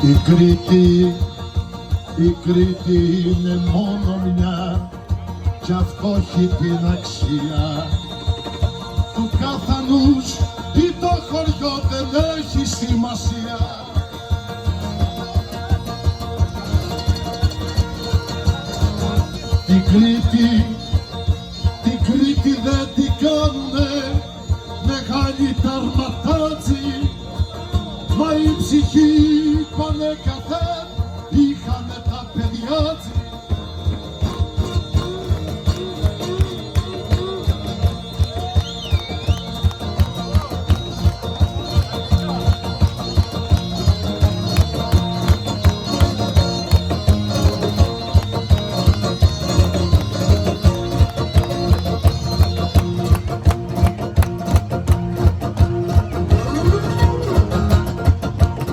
Η Κρήτη είναι μόνο μια κι αυτό έχει την αξία του καθανούς ή το χωριό δεν έχει σημασία. Την Κρήτη δεν την κάνουνε μεγάλη ταρματάτζη, μα η ψυχή πανέκαθεν είχανε τα παιδιάτζη.